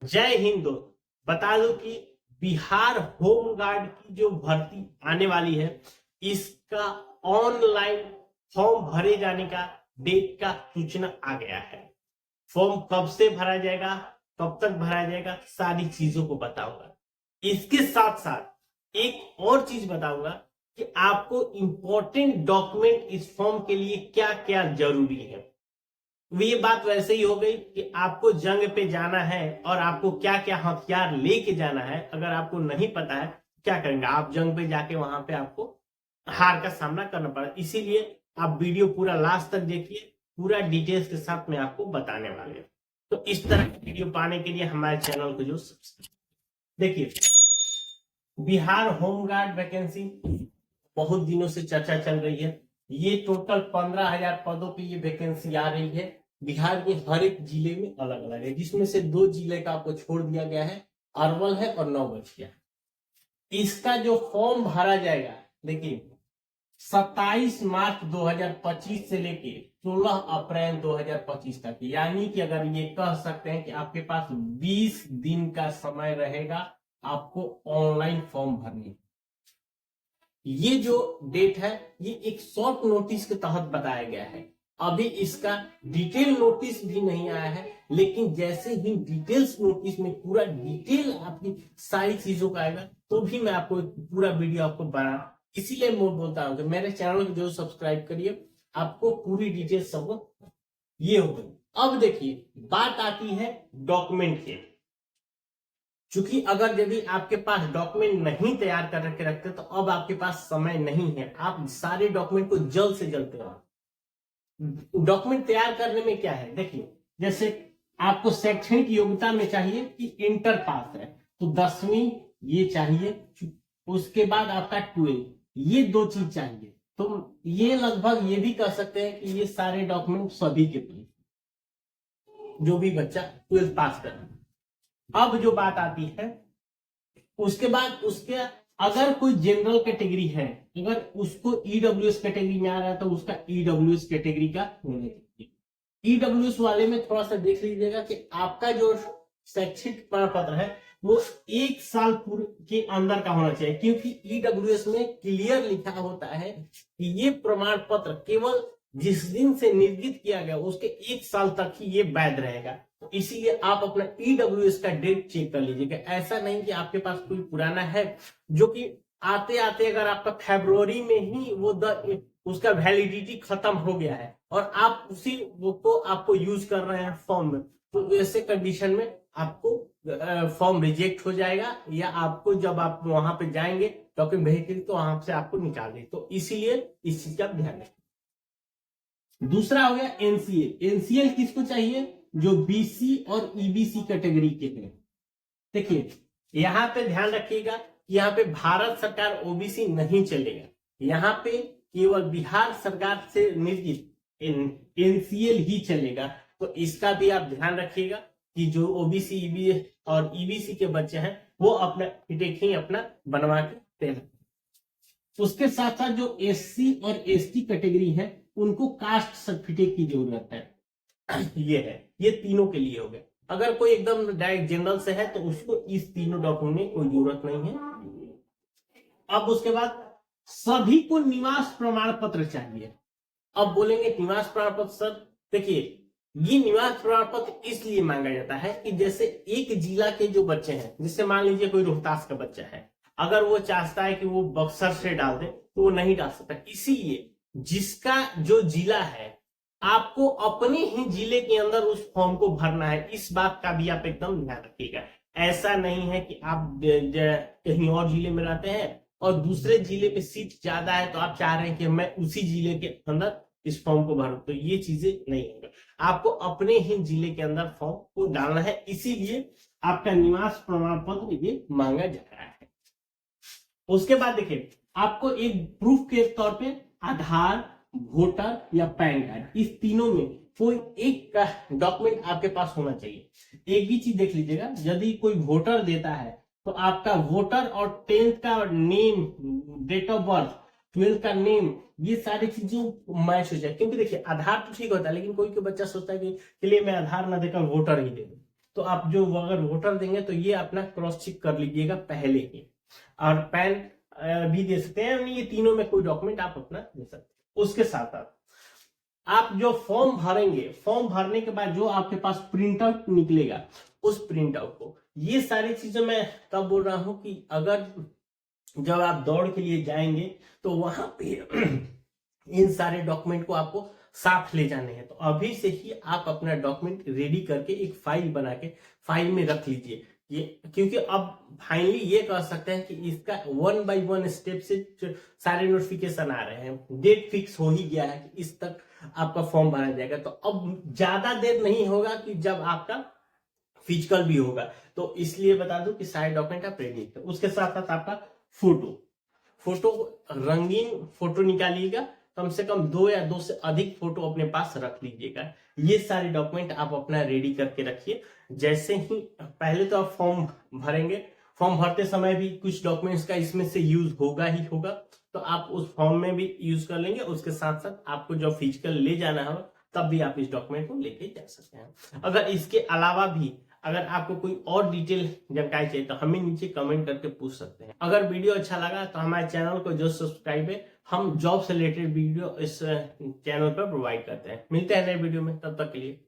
जय हिंद दोस्त। बता दो कि बिहार होम गार्ड की जो भर्ती आने वाली है, इसका ऑनलाइन फॉर्म भरे जाने का डेट का सूचना आ गया है। फॉर्म कब से भरा जाएगा, कब तक भरा जाएगा, सारी चीजों को बताऊंगा। इसके साथ साथ एक और चीज बताऊंगा कि आपको इंपॉर्टेंट डॉक्यूमेंट इस फॉर्म के लिए क्या क्या जरूरी है। ये बात वैसे ही हो गई कि आपको जंग पे जाना है और आपको क्या क्या हथियार लेके जाना है। अगर आपको नहीं पता है क्या करेंगे, आप जंग पे जाके वहां पे आपको हार का सामना करना पड़ा। इसीलिए आप वीडियो पूरा लास्ट तक देखिए, पूरा डिटेल्स के साथ मैं आपको बताने वाले हूँ। तो इस तरह की वीडियो पाने के लिए हमारे चैनल को जो सब्सक्राइब देखिए। बिहार होम गार्ड वैकेंसी बहुत दिनों से चर्चा चल रही है। ये टोटल 15,000 पदों पे ये वैकेंसी आ रही है। बिहार के हर एक जिले में अलग अलग है, जिसमें से 2 जिले का आपको छोड़ दिया गया है, अरवल है और नौगछिया। इसका जो फॉर्म भरा जाएगा, देखिए 27 मार्च 2025 से लेके 16 अप्रैल 2025 तक, यानी कि अगर ये कह सकते हैं कि आपके पास 20 दिन का समय रहेगा आपको ऑनलाइन फॉर्म भरने। ये जो डेट है ये एक शॉर्ट नोटिस के तहत बताया गया है। अभी इसका डिटेल नोटिस भी नहीं आया है, लेकिन जैसे ही डिटेल्स नोटिस में पूरा डिटेल आपकी सारी चीजों का आएगा तो भी मैं आपको पूरा वीडियो आपको बना, इसीलिए मैं बोलता हूं कि मेरे चैनल को जो सब्सक्राइब करिए, आपको पूरी डिटेल सब ये हो गई। अब देखिए बात आती है डॉक्यूमेंट की। क्योंकि अगर यदि आपके पास डॉक्यूमेंट नहीं तैयार करके रखते तो अब आपके पास समय नहीं है, आप सारे डॉक्यूमेंट को जल्द से जल्द तैयार। डॉक्यूमेंट तैयार करने में क्या है, देखिए जैसे आपको शैक्षणिक योग्यता में चाहिए कि इंटर पास है तो 10वीं ये चाहिए, उसके बाद आपका 12, ये 2 चीज चाहिए। तो ये लगभग ये भी कह सकते हैं कि ये सारे डॉक्यूमेंट सभी के पास, जो भी बच्चा 12 पास कर। अब जो बात आती है उसके बाद उसके अगर कोई जनरल कैटेगरी है, अगर उसको ईडब्ल्यूएस कैटेगरी में आ रहा है तो उसका ईडब्ल्यूएस कैटेगरी का होना चाहिए। ईडब्ल्यूएस वाले में थोड़ा सा देख लीजिएगा कि आपका जो शैक्षिक प्रमाण पत्र है वो 1 साल पूर्व के अंदर का होना चाहिए, क्योंकि ईडब्ल्यूएस में क्लियर लिखा होता है कि ये प्रमाण पत्र केवल जिस दिन से निर्मित किया गया उसके 1 साल तक ही ये वैध रहेगा। तो इसीलिए आप अपना ईडब्ल्यूएस का डेट चेक कर लीजिएगा। ऐसा नहीं कि आपके पास कोई पुराना है जो कि आते आते अगर आपका फरवरी में ही वो उसका वैलिडिटी खत्म हो गया है और आप उसी वो को आपको यूज कर रहे हैं फॉर्म में, तो ऐसे कंडीशन में आपको फॉर्म रिजेक्ट हो जाएगा, या आपको जब आप वहां पे जाएंगे डॉक्यूमेंट भेजेंगे तो वहां से आपको निकाल देंगे। तो इसीलिए इस चीज का ध्यान रखें। दूसरा हो गया एनसीएल। एनसीएल किसको चाहिए, जो बीसी और ईबीसी कैटेगरी के हैं। देखिए यहां पे ध्यान रखिएगा, यहाँ पे भारत सरकार ओबीसी नहीं चलेगा, यहाँ पे केवल बिहार सरकार से निर्मित एनसीएल ही चलेगा। तो इसका भी आप ध्यान रखिएगा कि जो ओबीसी और ईबीसी के बच्चे हैं वो अपना देखिए अपना बनवा के देना। उसके साथ साथ जो एससी और एसटी कैटेगरी है उनको कास्ट सर्टिफिकेट की जरूरत है। ये है, ये तीनों के लिए हो गया। अगर कोई एकदम डायरेक्ट जनरल से है तो उसको इस तीनों डॉक्यूमेंट में कोई जरूरत नहीं है। अब उसके बाद सभी को निवास प्रमाण पत्र चाहिए। अब बोलेंगे निवास प्रमाण पत्र सर, देखिए ये निवास प्रमाण पत्र इसलिए मांगा जाता है कि जैसे एक जिला के जो बच्चे हैं, जैसे मान लीजिए कोई रोहतास का बच्चा है, अगर वो चाहता है कि वो बक्सर से डाल दे तो वो नहीं डाल सकता। इसीलिए जिसका जो जिला है आपको अपने ही जिले के अंदर उस फॉर्म को भरना है। इस बात का भी आप एकदम ध्यान रखिएगा। ऐसा नहीं है कि आप कहीं और जिले में रहते हैं और दूसरे जिले में सीट ज्यादा है तो आप चाह रहे हैं कि मैं उसी जिले के अंदर इस फॉर्म को भरूं, तो ये चीजें नहीं होगा। आपको अपने ही जिले के अंदर फॉर्म को डालना है, इसीलिए आपका निवास प्रमाण पत्र ये मांगा जा रहा है। उसके बाद देखिए आपको एक प्रूफ के तौर पे आधार, वोटर या पैन कार्ड, इस तीनों में कोई एक डॉक्यूमेंट आपके पास होना चाहिए। एक भी चीज देख लीजिएगा, यदि कोई वोटर देता है तो आपका वोटर और 10th का name, date of birth, 12th का नेम, ये सारी चीजों मैच हो जाए। क्योंकि देखिए आधार तो ठीक होता है, लेकिन कोई बच्चा सोचता है कि चलिए मैं आधार ना देकर वोटर ही दे दूं, तो आप जो अगर वोटर देंगे तो ये अपना क्रॉस चेक कर लीजिएगा पहले ही। और पैन भी दे सकते हैं, ये तीनों में कोई डॉक्यूमेंट आप अपना दे सकते हैं। उसके साथ साथ आप जो फॉर्म भरेंगे, फॉर्म भरने के बाद जो आपके पास प्रिंट आउट निकलेगा, उस प्रिंट आउट को, ये सारी चीजें मैं तब बोल रहा हूं कि अगर जब आप दौड़ के लिए जाएंगे तो वहां पे इन सारे डॉक्यूमेंट को आपको साथ ले जाने हैं। तो अभी से ही आप अपना डॉक्यूमेंट रेडी करके एक फाइल बना के फाइल में रख लीजिए। ये क्योंकि अब फाइनली ये कह सकते हैं कि इसका 1 बाय 1 स्टेप से सारे नोटिफिकेशन आ रहे हैं, डेट फिक्स हो ही गया है कि इस तक आपका फॉर्म भरा जाएगा। तो अब ज्यादा देर नहीं होगा कि जब आपका फिजिकल भी होगा। तो इसलिए बता दूं कि सारे डॉक्यूमेंट आप रेडी करें। उसके साथ साथ आपका फोटो रंगीन फोटो निकालिएगा, कम से कम 2 या 2 से अधिक फोटो अपने पास रख लीजिएगा। ये सारे डॉक्यूमेंट आप अपना रेडी करके रखिए। जैसे ही पहले तो आप फॉर्म भरेंगे, फॉर्म भरते समय भी कुछ डॉक्यूमेंट्स का इसमें से यूज होगा ही होगा, तो आप उस फॉर्म में भी यूज कर लेंगे। उसके साथ साथ आपको जब फिजिकल ले जाना हो तब भी आप इस डॉक्यूमेंट को लेके जा सकते हैं। अगर इसके अलावा भी अगर आपको कोई और डिटेल जानकारी चाहिए तो हमें नीचे कमेंट करके पूछ सकते हैं। अगर वीडियो अच्छा लगा तो हमारे चैनल को जो सब्सक्राइब है, हम जॉब से रिलेटेड वीडियो इस चैनल पर प्रोवाइड करते हैं। मिलते हैं नए वीडियो में, तब तक के लिए